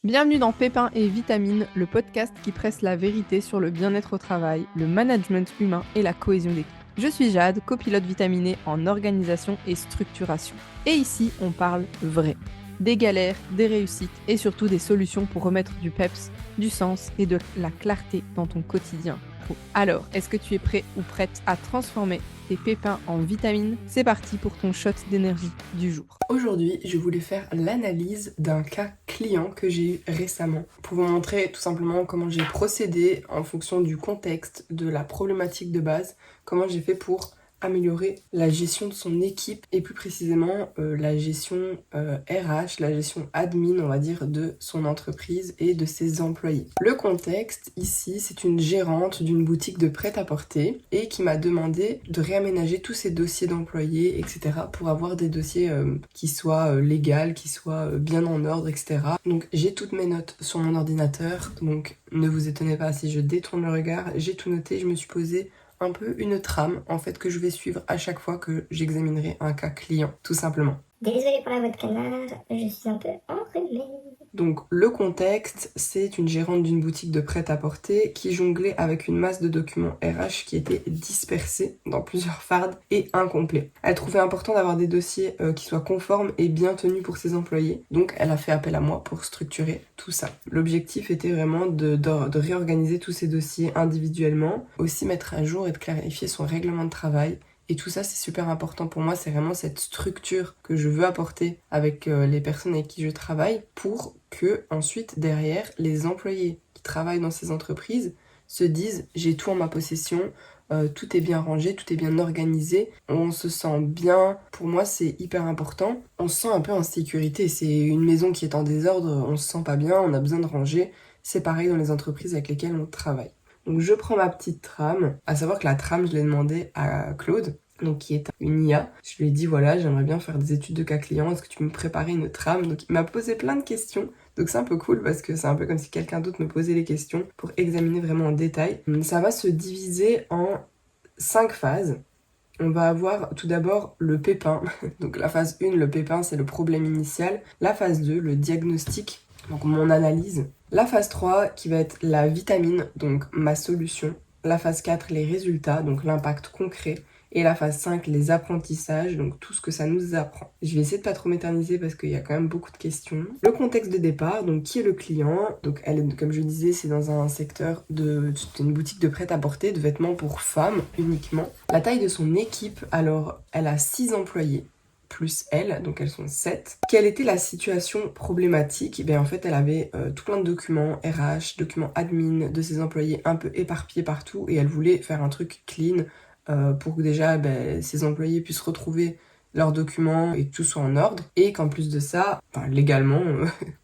Bienvenue dans Pépins et Vitamines, le podcast qui presse la vérité sur le bien-être au travail, le management humain et la cohésion d'équipe. Je suis Jade, copilote vitaminée en organisation et structuration. Et ici, on parle vrai. Des galères, des réussites et surtout des solutions pour remettre du peps, du sens et de la clarté dans ton quotidien pro. Alors, est-ce que tu es prêt ou prête à transformer tes pépins en vitamines? C'est parti pour ton shot d'énergie du jour. Aujourd'hui, je voulais faire l'analyse d'un cas client que j'ai eu récemment pour vous montrer tout simplement comment j'ai procédé en fonction du contexte, de la problématique de base, comment j'ai fait pour améliorer la gestion de son équipe et plus précisément la gestion RH, la gestion admin, on va dire, de son entreprise et de ses employés. Le contexte ici, c'est une gérante d'une boutique de prêt-à-porter et qui m'a demandé de réaménager tous ses dossiers d'employés, etc. pour avoir des dossiers qui soient légaux, qui soient bien en ordre, etc. Donc j'ai toutes mes notes sur mon ordinateur, donc ne vous étonnez pas si je détourne le regard, j'ai tout noté, je me suis posé un peu une trame en fait que je vais suivre à chaque fois que j'examinerai un cas client, tout simplement. Désolée pour la voix de canard, je suis un peu enrhumée. Donc le contexte, c'est une gérante d'une boutique de prêt-à-porter qui jonglait avec une masse de documents RH qui étaient dispersés dans plusieurs fardes et incomplets. Elle trouvait important d'avoir des dossiers qui soient conformes et bien tenus pour ses employés, donc elle a fait appel à moi pour structurer tout ça. L'objectif était vraiment de réorganiser tous ces dossiers individuellement, aussi mettre à jour et de clarifier son règlement de travail. Et tout ça, c'est super important pour moi, c'est vraiment cette structure que je veux apporter avec les personnes avec qui je travaille pour que ensuite, derrière, les employés qui travaillent dans ces entreprises se disent « j'ai tout en ma possession », tout est bien rangé, tout est bien organisé, on se sent bien. Pour moi, c'est hyper important. On se sent un peu en sécurité. C'est une maison qui est en désordre, on se sent pas bien, on a besoin de ranger. C'est pareil dans les entreprises avec lesquelles on travaille. Donc je prends ma petite trame, à savoir que la trame, je l'ai demandé à Claude, donc qui est une IA. Je lui ai dit voilà, j'aimerais bien faire des études de cas clients, est-ce que tu peux me préparer une trame? Donc il m'a posé plein de questions, donc c'est un peu cool parce que c'est un peu comme si quelqu'un d'autre me posait les questions pour examiner vraiment en détail. Ça va se diviser en 5 phases. On va avoir tout d'abord le pépin. Donc la phase 1, le pépin, c'est le problème initial. La phase 2, le diagnostic, donc mon analyse. La phase 3, qui va être la vitamine, donc ma solution. La phase 4, les résultats, donc l'impact concret. Et la phase 5, les apprentissages, donc tout ce que ça nous apprend. Je vais essayer de pas trop m'éterniser parce qu'il y a quand même beaucoup de questions. Le contexte de départ, donc qui est le client? Donc elle, comme je disais, c'est dans un secteur d'une boutique de prêt-à-porter, de vêtements pour femmes uniquement. La taille de son équipe, alors elle a 6 employés plus elle, donc elles sont 7. Quelle était la situation problématique? En fait, elle avait tout plein de documents RH, documents admin de ses employés un peu éparpillés partout et elle voulait faire un truc clean pour que déjà ses employés puissent retrouver leurs documents et que tout soit en ordre et qu'en plus de ça, légalement,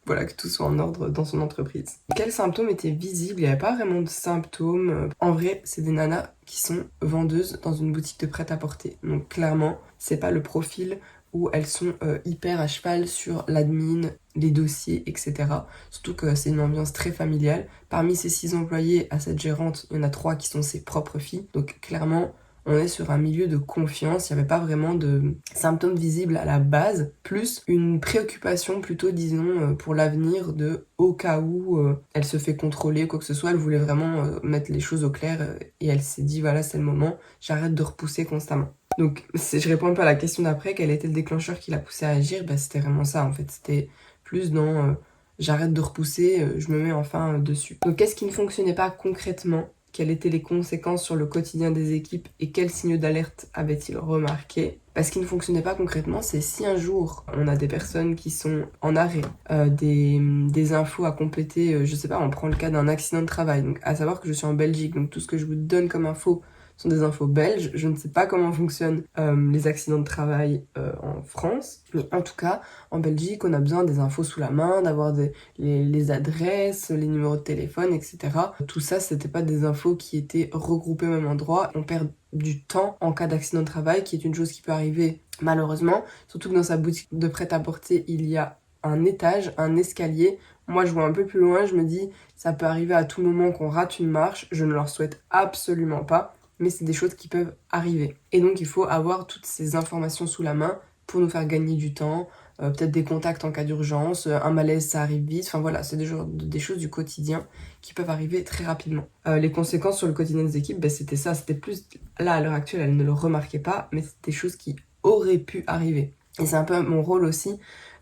voilà, que tout soit en ordre dans son entreprise. Quels symptômes étaient visibles? Il n'y avait pas vraiment de symptômes. En vrai, c'est des nanas qui sont vendeuses dans une boutique de prêt-à-porter. Donc clairement, c'est pas le profil où elles sont hyper à cheval sur l'admin, les dossiers, etc. Surtout que c'est une ambiance très familiale. Parmi ces 6 employés à cette gérante, il y en a 3 qui sont ses propres filles. Donc clairement, on est sur un milieu de confiance, il n'y avait pas vraiment de symptômes visibles à la base, plus une préoccupation plutôt, disons, pour l'avenir de au cas où elle se fait contrôler, quoi que ce soit, elle voulait vraiment mettre les choses au clair et elle s'est dit voilà, c'est le moment, j'arrête de repousser constamment. Donc je réponds un peu à la question d'après, quel était le déclencheur qui l'a poussé à agir? C'était vraiment ça en fait, c'était plus dans j'arrête de repousser, je me mets enfin dessus. Donc qu'est-ce qui ne fonctionnait pas concrètement? Quelles étaient les conséquences sur le quotidien des équipes et quels signaux d'alerte avait-il remarqué? Parce qu'il ne fonctionnait pas concrètement, c'est si un jour on a des personnes qui sont en arrêt, des infos à compléter, je sais pas, on prend le cas d'un accident de travail, donc à savoir que je suis en Belgique, donc tout ce que je vous donne comme info sont des infos belges. Je ne sais pas comment fonctionnent les accidents de travail en France, mais en tout cas, en Belgique, on a besoin des infos sous la main, d'avoir les adresses, les numéros de téléphone, etc. Tout ça, c'était pas des infos qui étaient regroupées au même endroit. On perd du temps en cas d'accident de travail, qui est une chose qui peut arriver malheureusement, surtout que dans sa boutique de prêt-à-porter, il y a un étage, un escalier. Moi, je vois un peu plus loin, je me dis, ça peut arriver à tout moment qu'on rate une marche, je ne leur souhaite absolument pas, mais c'est des choses qui peuvent arriver. Et donc, il faut avoir toutes ces informations sous la main pour nous faire gagner du temps, peut-être des contacts en cas d'urgence, un malaise ça arrive vite, enfin voilà, c'est des choses du quotidien qui peuvent arriver très rapidement. Les conséquences sur le quotidien des équipes, c'était ça, c'était plus, là à l'heure actuelle elle ne le remarquait pas, mais c'était des choses qui auraient pu arriver. Et c'est un peu mon rôle aussi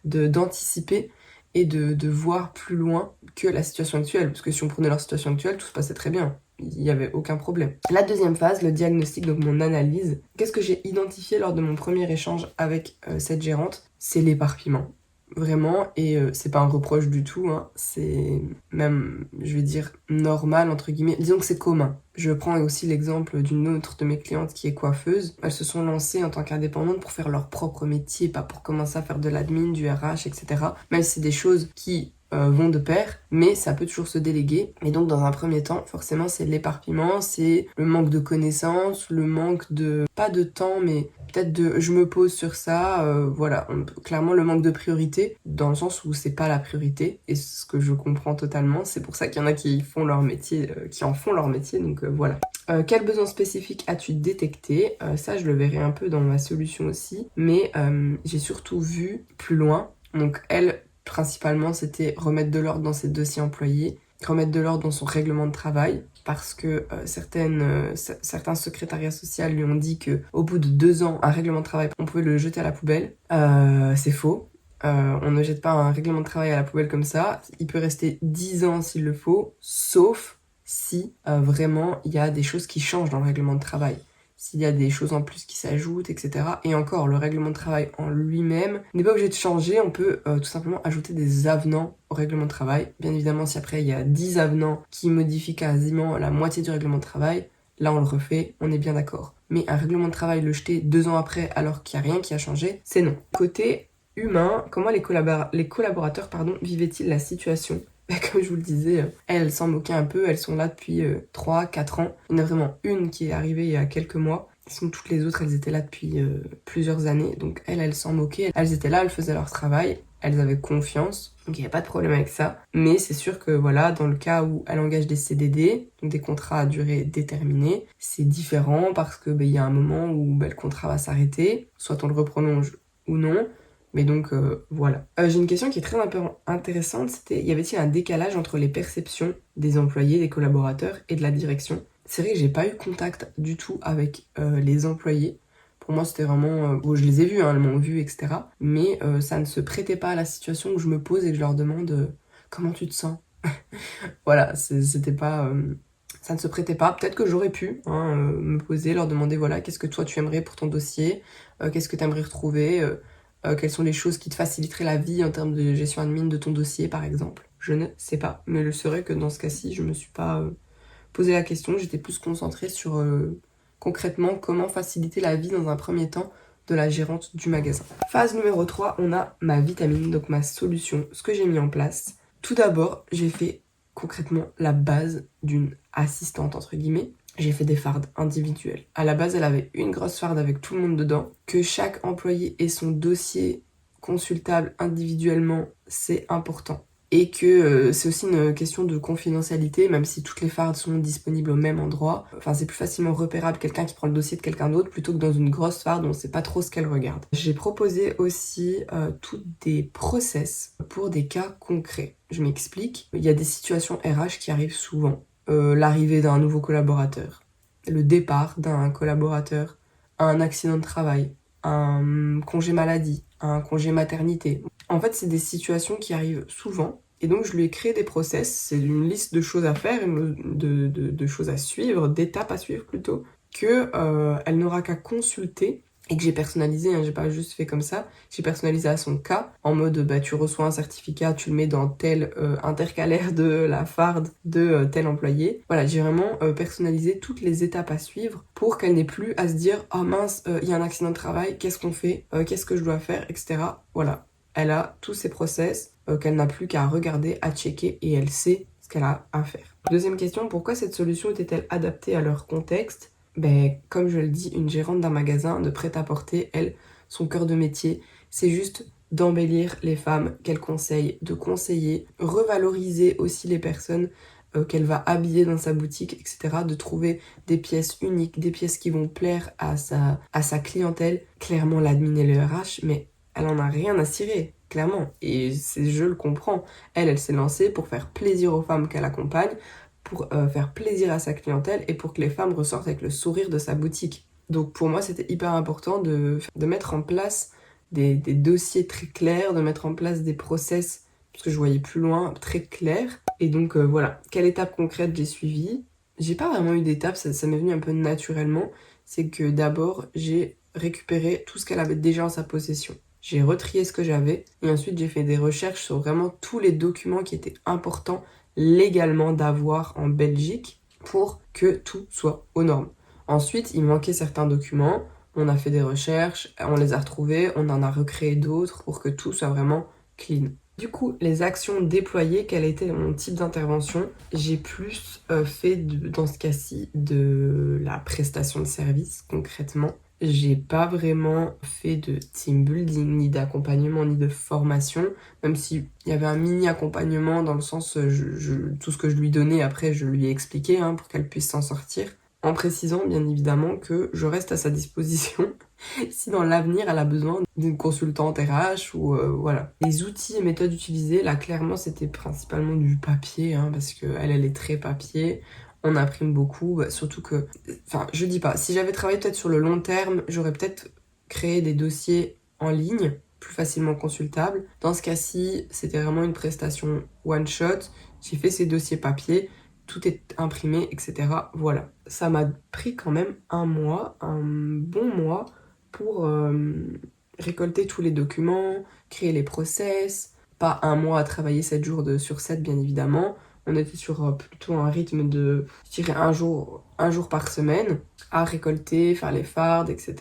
d'anticiper et de voir plus loin que la situation actuelle, parce que si on prenait leur situation actuelle, tout se passait très bien. Il n'y avait aucun problème. La deuxième phase, le diagnostic, donc mon analyse. Qu'est-ce que j'ai identifié lors de mon premier échange avec cette gérante? C'est l'éparpillement. Vraiment, et c'est pas un reproche du tout, hein. C'est même, je vais dire, normal, entre guillemets. Disons que c'est commun. Je prends aussi l'exemple d'une autre de mes clientes qui est coiffeuse. Elles se sont lancées en tant qu'indépendantes pour faire leur propre métier, pas pour commencer à faire de l'admin, du RH, etc. Même si c'est des choses qui vont de pair, mais ça peut toujours se déléguer. Et donc dans un premier temps, forcément c'est l'éparpillement, c'est le manque de connaissances, le manque de, pas de temps, mais peut-être de je me pose sur ça, voilà, clairement le manque de priorité, dans le sens où c'est pas la priorité, et ce que je comprends totalement, c'est pour ça qu'il y en a qui font leur métier, qui en font leur métier, donc voilà. Quel besoin spécifique as-tu détecté? Ça je le verrai un peu dans ma solution aussi, mais j'ai surtout vu plus loin, donc elle, principalement, c'était remettre de l'ordre dans ses dossiers employés, remettre de l'ordre dans son règlement de travail, parce que certains secrétariats sociaux lui ont dit que au bout de 2 ans, un règlement de travail, on pouvait le jeter à la poubelle. C'est faux. On ne jette pas un règlement de travail à la poubelle comme ça. Il peut rester 10 ans s'il le faut, sauf si vraiment il y a des choses qui changent dans le règlement de travail. S'il y a des choses en plus qui s'ajoutent, etc. Et encore, le règlement de travail en lui-même n'est pas obligé de changer, on peut tout simplement ajouter des avenants au règlement de travail. Bien évidemment, si après il y a 10 avenants qui modifient quasiment la moitié du règlement de travail, là on le refait, on est bien d'accord. Mais un règlement de travail le jeter 2 ans après alors qu'il n'y a rien qui a changé, c'est non. Côté humain, comment les collaborateurs vivaient-ils la situation? Comme je vous le disais, elles s'en moquaient un peu, elles sont là depuis 3-4 ans. Il y en a vraiment une qui est arrivée il y a quelques mois. Sinon, toutes les autres, elles étaient là depuis plusieurs années. Donc elles s'en moquaient. Elles étaient là, elles faisaient leur travail. Elles avaient confiance. Donc il n'y a pas de problème avec ça. Mais c'est sûr que voilà, dans le cas où elle engage des CDD, donc des contrats à durée déterminée, c'est différent parce que il y a un moment où le contrat va s'arrêter. Soit on le reprolonge ou non. Mais donc voilà. J'ai une question qui est très intéressante, c'était y avait-il un décalage entre les perceptions des employés, des collaborateurs et de la direction? C'est vrai que j'ai pas eu contact du tout avec les employés. Pour moi c'était vraiment... bon, je les ai vus, hein, elles m'ont vu, etc. Mais ça ne se prêtait pas à la situation où je me pose et que je leur demande comment tu te sens? Voilà, c'était pas... ça ne se prêtait pas. Peut-être que j'aurais pu me poser, leur demander voilà, qu'est-ce que toi tu aimerais pour ton dossier? Qu'est-ce que tu aimerais retrouver? Quelles sont les choses qui te faciliteraient la vie en termes de gestion admin de ton dossier, par exemple? Je ne sais pas, mais je saurais que dans ce cas-ci, je me suis pas posé la question. J'étais plus concentrée sur concrètement comment faciliter la vie dans un premier temps de la gérante du magasin. Phase numéro 3, on a ma vitamine, donc ma solution, ce que j'ai mis en place. Tout d'abord, j'ai fait concrètement la base d'une assistante, entre guillemets. J'ai fait des fardes individuelles. À la base, elle avait une grosse farde avec tout le monde dedans. Que chaque employé ait son dossier consultable individuellement, c'est important. Et que c'est aussi une question de confidentialité, même si toutes les fardes sont disponibles au même endroit. Enfin, c'est plus facilement repérable quelqu'un qui prend le dossier de quelqu'un d'autre plutôt que dans une grosse farde où on ne sait pas trop ce qu'elle regarde. J'ai proposé aussi toutes des process pour des cas concrets. Je m'explique. Il y a des situations RH qui arrivent souvent. L'arrivée d'un nouveau collaborateur, le départ d'un collaborateur, un accident de travail, un congé maladie, un congé maternité. En fait, c'est des situations qui arrivent souvent. Et donc, je lui ai créé des process. C'est une liste de choses à faire, de choses à suivre, d'étapes à suivre plutôt, que elle n'aura qu'à consulter et que j'ai personnalisé, hein, j'ai pas juste fait comme ça, j'ai personnalisé à son cas, en mode tu reçois un certificat, tu le mets dans tel intercalaire de la farde de tel employé. Voilà, j'ai vraiment personnalisé toutes les étapes à suivre pour qu'elle n'ait plus à se dire « Oh mince, il y a un accident de travail, qu'est-ce qu'on fait? Qu'est-ce que je dois faire ?» etc. Voilà, elle a tous ses process qu'elle n'a plus qu'à regarder, à checker et elle sait ce qu'elle a à faire. Deuxième question, pourquoi cette solution était-elle adaptée à leur contexte? Comme je le dis, une gérante d'un magasin de prêt-à-porter, elle, son cœur de métier, c'est juste d'embellir les femmes qu'elle conseille, de conseiller, revaloriser aussi les personnes qu'elle va habiller dans sa boutique, etc. De trouver des pièces uniques, des pièces qui vont plaire à sa clientèle. Clairement, l'admin et le RH, mais elle en a rien à cirer, clairement. Et je le comprends. Elle s'est lancée pour faire plaisir aux femmes qu'elle accompagne, pour faire plaisir à sa clientèle et pour que les femmes ressortent avec le sourire de sa boutique. Donc pour moi, c'était hyper important de mettre en place des dossiers très clairs, de mettre en place des process, parce que je voyais plus loin, très clairs. Et donc voilà, quelle étape concrète j'ai suivie? J'ai pas vraiment eu d'étape, ça m'est venu un peu naturellement. C'est que d'abord, j'ai récupéré tout ce qu'elle avait déjà en sa possession. J'ai retrié ce que j'avais et ensuite j'ai fait des recherches sur vraiment tous les documents qui étaient importants légalement d'avoir en Belgique pour que tout soit aux normes. Ensuite, il manquait certains documents, on a fait des recherches, on les a retrouvés, on en a recréé d'autres pour que tout soit vraiment clean. Du coup, les actions déployées, quel était mon type d'intervention? J'ai plus fait, dans ce cas-ci, de la prestation de service, concrètement. J'ai pas vraiment fait de team building, ni d'accompagnement, ni de formation, même s'il y avait un mini accompagnement dans le sens, tout ce que je lui donnais, après, je lui ai expliqué pour qu'elle puisse s'en sortir. En précisant, bien évidemment, que je reste à sa disposition si dans l'avenir elle a besoin d'une consultante RH ou voilà. Les outils et méthodes utilisées, là clairement c'était principalement du papier parce que elle est très papier. On imprime beaucoup, surtout que, enfin je dis pas, si j'avais travaillé peut-être sur le long terme, j'aurais peut-être créé des dossiers en ligne, plus facilement consultables. Dans ce cas-ci, c'était vraiment une prestation one shot. J'ai fait ces dossiers papier, tout est imprimé, etc. Voilà. Ça m'a pris quand même un bon mois, pour récolter tous les documents, créer les process. Pas un mois à travailler 7 jours sur 7, bien évidemment. On était sur plutôt un rythme de, je dirais, un jour par semaine à récolter, faire les fardes, etc.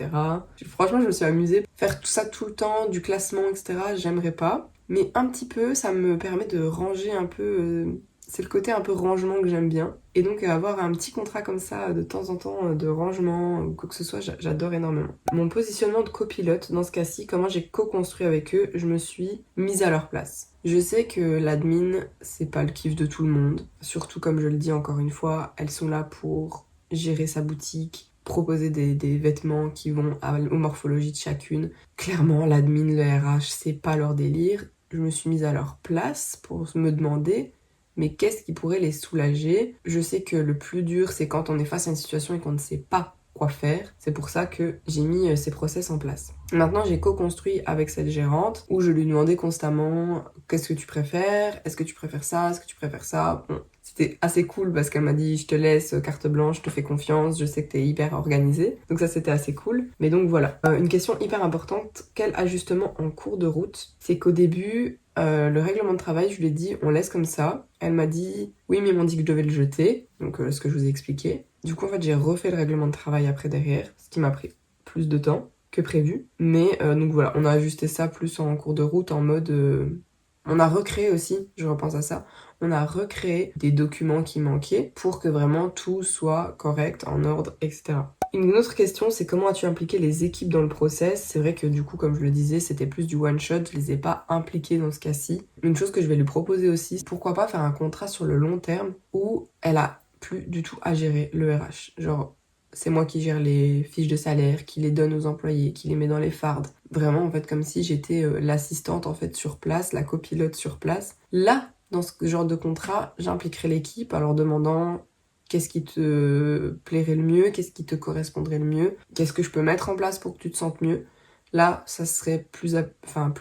Franchement, je me suis amusée. Faire tout ça tout le temps, du classement, etc., j'aimerais pas. Mais un petit peu, ça me permet de ranger un peu... c'est le côté un peu rangement que j'aime bien. Et donc avoir un petit contrat comme ça de temps en temps de rangement ou quoi que ce soit, j'adore énormément. Mon positionnement de copilote, dans ce cas-ci, comment j'ai co-construit avec eux, je me suis mise à leur place. Je sais que l'admin, c'est pas le kiff de tout le monde. Surtout, comme je le dis encore une fois, elles sont là pour gérer sa boutique, proposer des vêtements qui vont aux morphologies de chacune. Clairement, l'admin, le RH, c'est pas leur délire. Je me suis mise à leur place pour me demander mais qu'est-ce qui pourrait les soulager? Je sais que le plus dur, c'est quand on est face à une situation et qu'on ne sait pas quoi faire. C'est pour ça que j'ai mis ces process en place. Maintenant, j'ai co-construit avec cette gérante où je lui demandais constamment qu'est-ce que tu préfères? Est-ce que tu préfères ça? Est-ce que tu préfères ça? Bon, c'était assez cool parce qu'elle m'a dit je te laisse carte blanche, je te fais confiance, je sais que t'es hyper organisée. Donc ça c'était assez cool. Mais donc voilà, une question hyper importante, quel ajustement en cours de route? C'est qu'au début, le règlement de travail, je lui ai dit on laisse comme ça. Elle m'a dit oui mais ils m'ont dit que je devais le jeter, donc ce que je vous ai expliqué. Du coup en fait j'ai refait le règlement de travail après derrière, ce qui m'a pris plus de temps que prévu. Mais donc voilà, on a ajusté ça plus en cours de route en mode... On a recréé aussi, je repense à ça, on a recréé des documents qui manquaient pour que vraiment tout soit correct, en ordre, etc. Une autre question, c'est comment as-tu impliqué les équipes dans le process? C'est vrai que du coup, comme je le disais, c'était plus du one shot, je les ai pas impliquées dans ce cas-ci. Une chose que je vais lui proposer aussi, pourquoi pas faire un contrat sur le long terme où elle a plus du tout à gérer le RH. Genre, c'est moi qui gère les fiches de salaire, qui les donne aux employés, qui les met dans les fardes. Vraiment, en fait, comme si j'étais l'assistante en fait sur place, la copilote sur place. Là, dans ce genre de contrat, j'impliquerai l'équipe en leur demandant qu'est-ce qui te plairait le mieux, qu'est-ce qui te correspondrait le mieux, qu'est-ce que je peux mettre en place pour que tu te sentes mieux. Là, ça serait plus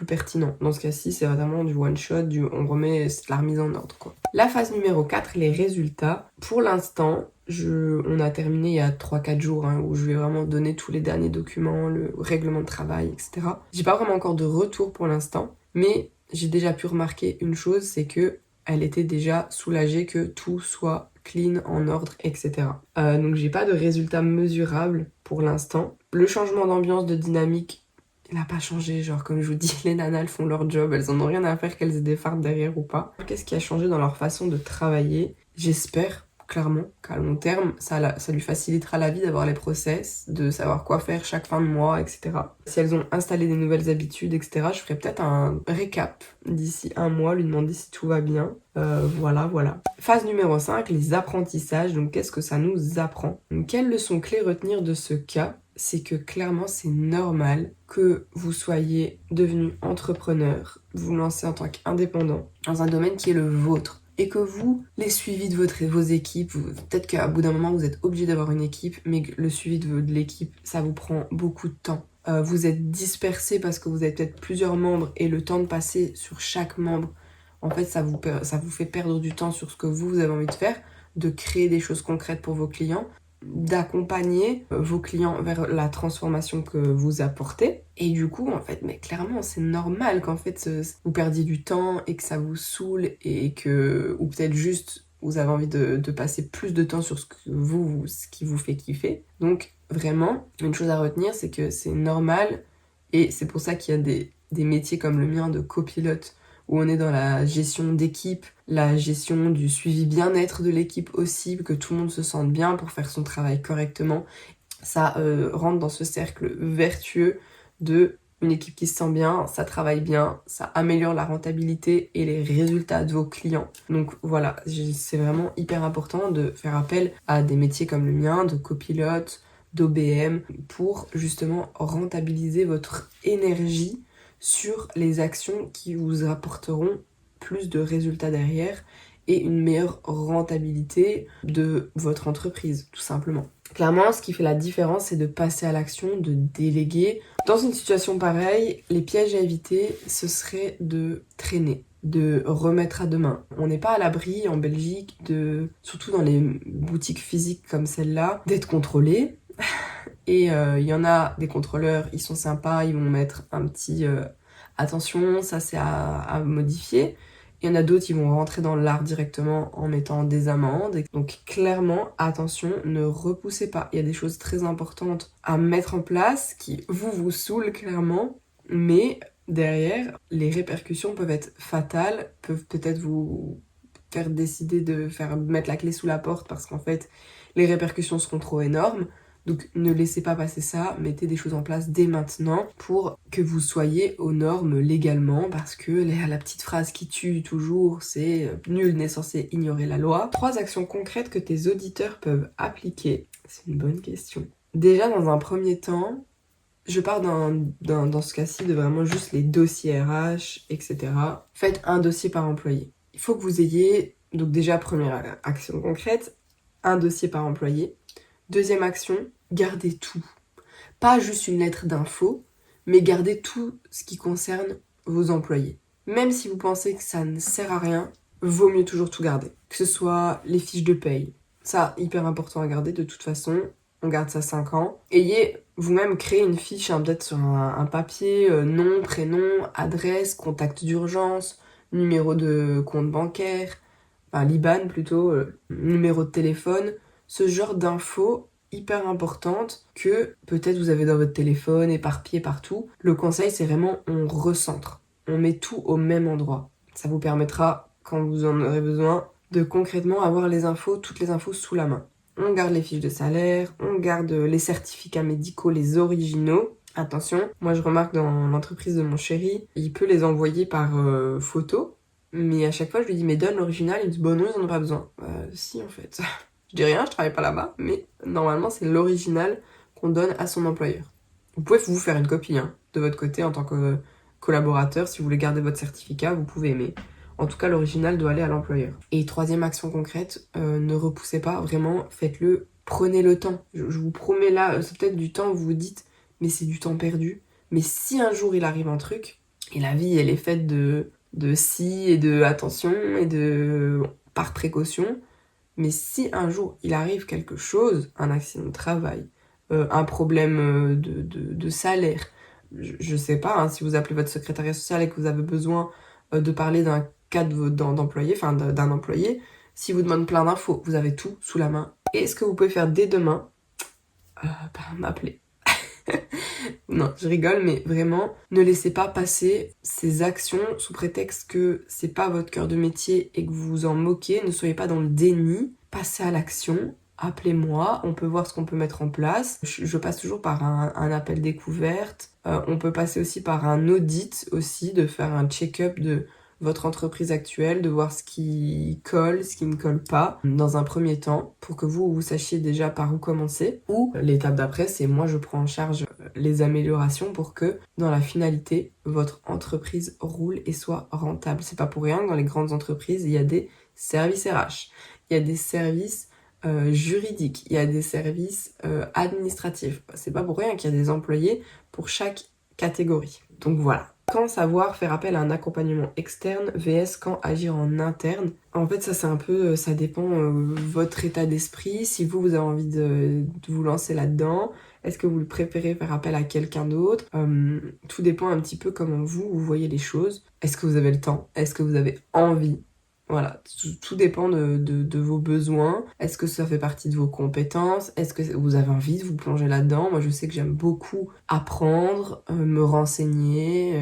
pertinent. Dans ce cas-ci, c'est vraiment du one-shot, on remet la remise en ordre, quoi. La phase numéro 4, les résultats. Pour l'instant, on a terminé il y a 3-4 jours, où je vais vraiment donner tous les derniers documents, le règlement de travail, etc. J'ai pas vraiment encore de retour pour l'instant, mais j'ai déjà pu remarquer une chose, c'est que elle était déjà soulagée que tout soit clean, en ordre, etc. Donc j'ai pas de résultats mesurables pour l'instant. Le changement d'ambiance, de dynamique, il n'a pas changé, genre comme je vous dis, les nanas elles font leur job, elles en ont rien à faire qu'elles aient des fardes derrière ou pas. Qu'est-ce qui a changé dans leur façon de travailler? J'espère clairement qu'à long terme, ça lui facilitera la vie d'avoir les process, de savoir quoi faire chaque fin de mois, etc. Si elles ont installé des nouvelles habitudes, etc., je ferai peut-être un récap d'ici un mois, lui demander si tout va bien. Voilà. Phase numéro 5, les apprentissages. Donc qu'est-ce que ça nous apprend? Donc, quelles leçons clés retenir de ce cas? c'est que clairement c'est normal que vous soyez devenu entrepreneur, vous lancez en tant qu'indépendant dans un domaine qui est le vôtre. Et que vous, les suivis de vos équipes, peut-être qu'à bout d'un moment vous êtes obligé d'avoir une équipe, mais que le suivi de l'équipe, ça vous prend beaucoup de temps. Vous êtes dispersé parce que vous avez peut-être plusieurs membres et le temps de passer sur chaque membre, en fait ça vous fait perdre du temps sur ce que vous avez envie de faire, de créer des choses concrètes pour vos clients, d'accompagner vos clients vers la transformation que vous apportez. Et du coup, en fait, mais clairement, c'est normal qu'en fait, vous perdiez du temps et que ça vous saoule et que, ou peut-être juste, vous avez envie de passer plus de temps sur ce qui vous fait kiffer. Donc, vraiment, une chose à retenir, c'est que c'est normal et c'est pour ça qu'il y a des métiers comme le mien de copilote où on est dans la gestion d'équipe, la gestion du suivi bien-être de l'équipe aussi, que tout le monde se sente bien pour faire son travail correctement. Ça rentre dans ce cercle vertueux de une équipe qui se sent bien, ça travaille bien, ça améliore la rentabilité et les résultats de vos clients. Donc voilà, c'est vraiment hyper important de faire appel à des métiers comme le mien, de copilote, d'OBM, pour justement rentabiliser votre énergie sur les actions qui vous apporteront plus de résultats derrière et une meilleure rentabilité de votre entreprise, tout simplement. Clairement, ce qui fait la différence, c'est de passer à l'action, de déléguer. Dans une situation pareille, les pièges à éviter, ce serait de traîner, de remettre à demain. On n'est pas à l'abri en Belgique, surtout dans les boutiques physiques comme celle-là, d'être contrôlé. Et il y en a des contrôleurs, ils sont sympas, ils vont mettre un petit attention, ça c'est à modifier. Il y en a d'autres qui vont rentrer dans l'art directement en mettant des amendes. Donc clairement, attention, ne repoussez pas. Il y a des choses très importantes à mettre en place qui vous saoulent clairement, mais derrière, les répercussions peuvent être fatales, peuvent peut-être vous faire décider de mettre la clé sous la porte parce qu'en fait, les répercussions seront trop énormes. Donc ne laissez pas passer ça, mettez des choses en place dès maintenant pour que vous soyez aux normes légalement, parce que la petite phrase qui tue toujours, c'est « nul n'est censé ignorer la loi ». 3 actions concrètes que tes auditeurs peuvent appliquer. C'est une bonne question. Déjà, dans un premier temps, je pars dans ce cas-ci de vraiment juste les dossiers RH, etc. Faites un dossier par employé. Il faut que vous ayez, donc déjà première action concrète, un dossier par employé. Deuxième action, gardez tout. Pas juste une lettre d'info, mais gardez tout ce qui concerne vos employés. Même si vous pensez que ça ne sert à rien, vaut mieux toujours tout garder. Que ce soit les fiches de paye. Ça, hyper important à garder de toute façon. On garde ça 5 ans. Ayez vous-même créé une fiche, peut-être sur un papier, nom, prénom, adresse, contact d'urgence, numéro de compte bancaire, enfin l'IBAN plutôt, numéro de téléphone. Ce genre d'infos hyper importantes que peut-être vous avez dans votre téléphone, éparpillées partout. Le conseil, c'est vraiment on recentre. On met tout au même endroit. Ça vous permettra, quand vous en aurez besoin, de concrètement avoir toutes les infos sous la main. On garde les fiches de salaire, on garde les certificats médicaux, les originaux. Attention, moi je remarque dans l'entreprise de mon chéri, il peut les envoyer par photo, mais à chaque fois je lui dis mais donne l'original, il me dit bon non ils en ont pas besoin. Si en fait. Je dis rien, je travaille pas là-bas, mais normalement c'est l'original qu'on donne à son employeur. Vous pouvez vous faire une copie de votre côté en tant que collaborateur, si vous voulez garder votre certificat, vous pouvez, mais en tout cas l'original doit aller à l'employeur. Et troisième action concrète, ne repoussez pas, vraiment faites-le, prenez le temps. Je vous promets là, c'est peut-être du temps où vous vous dites, mais c'est du temps perdu. Mais si un jour il arrive un truc, et la vie elle est faite de si et de attention et de par précaution, mais si un jour il arrive quelque chose, un accident de travail, un problème de salaire, je sais pas, si vous appelez votre secrétariat social et que vous avez besoin de parler d'un cas d'employé, enfin d'un employé, si vous demande plein d'infos, vous avez tout sous la main. Et ce que vous pouvez faire dès demain, m'appeler. Non, je rigole, mais vraiment, ne laissez pas passer ces actions sous prétexte que c'est pas votre cœur de métier et que vous vous en moquez. Ne soyez pas dans le déni. Passez à l'action. Appelez-moi, on peut voir ce qu'on peut mettre en place. Je passe toujours par un appel découverte. On peut passer aussi par un audit aussi, de faire un check-up de votre entreprise actuelle, de voir ce qui colle, ce qui ne colle pas dans un premier temps pour que vous sachiez déjà par où commencer. Ou l'étape d'après, c'est moi je prends en charge les améliorations pour que dans la finalité, votre entreprise roule et soit rentable. C'est pas pour rien que dans les grandes entreprises, il y a des services RH, il y a des services juridiques, il y a des services administratifs. C'est pas pour rien qu'il y a des employés pour chaque catégorie. Donc voilà. Quand savoir faire appel à un accompagnement externe vs quand agir en interne. En fait, ça c'est un peu, ça dépend votre état d'esprit. Si vous avez envie de vous lancer là-dedans, est-ce que vous préférez faire appel à quelqu'un d'autre? Tout dépend un petit peu comment vous voyez les choses. Est-ce que vous avez le temps? Est-ce que vous avez envie? Voilà, tout dépend de vos besoins. Est-ce que ça fait partie de vos compétences? Est-ce que vous avez envie de vous plonger là-dedans? Moi, je sais que j'aime beaucoup apprendre, me renseigner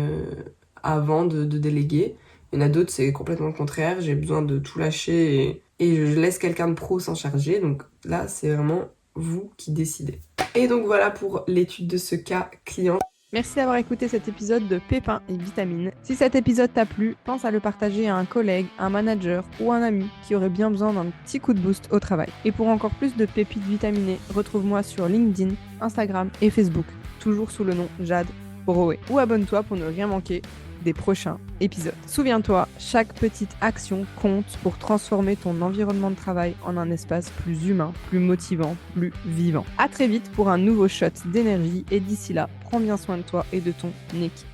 avant de déléguer. Il y en a d'autres, c'est complètement le contraire. J'ai besoin de tout lâcher et je laisse quelqu'un de pro s'en charger. Donc là, c'est vraiment vous qui décidez. Et donc voilà pour l'étude de ce cas client. Merci d'avoir écouté cet épisode de Pépins et Vitamines. Si cet épisode t'a plu, pense à le partager à un collègue, un manager ou un ami qui aurait bien besoin d'un petit coup de boost au travail. Et pour encore plus de pépites vitaminées, retrouve-moi sur LinkedIn, Instagram et Facebook, toujours sous le nom Jade Broé. Ou abonne-toi pour ne rien manquer des prochains épisodes. Souviens-toi, chaque petite action compte pour transformer ton environnement de travail en un espace plus humain, plus motivant, plus vivant. À très vite pour un nouveau shot d'énergie et d'ici là, prends bien soin de toi et de ton équipe.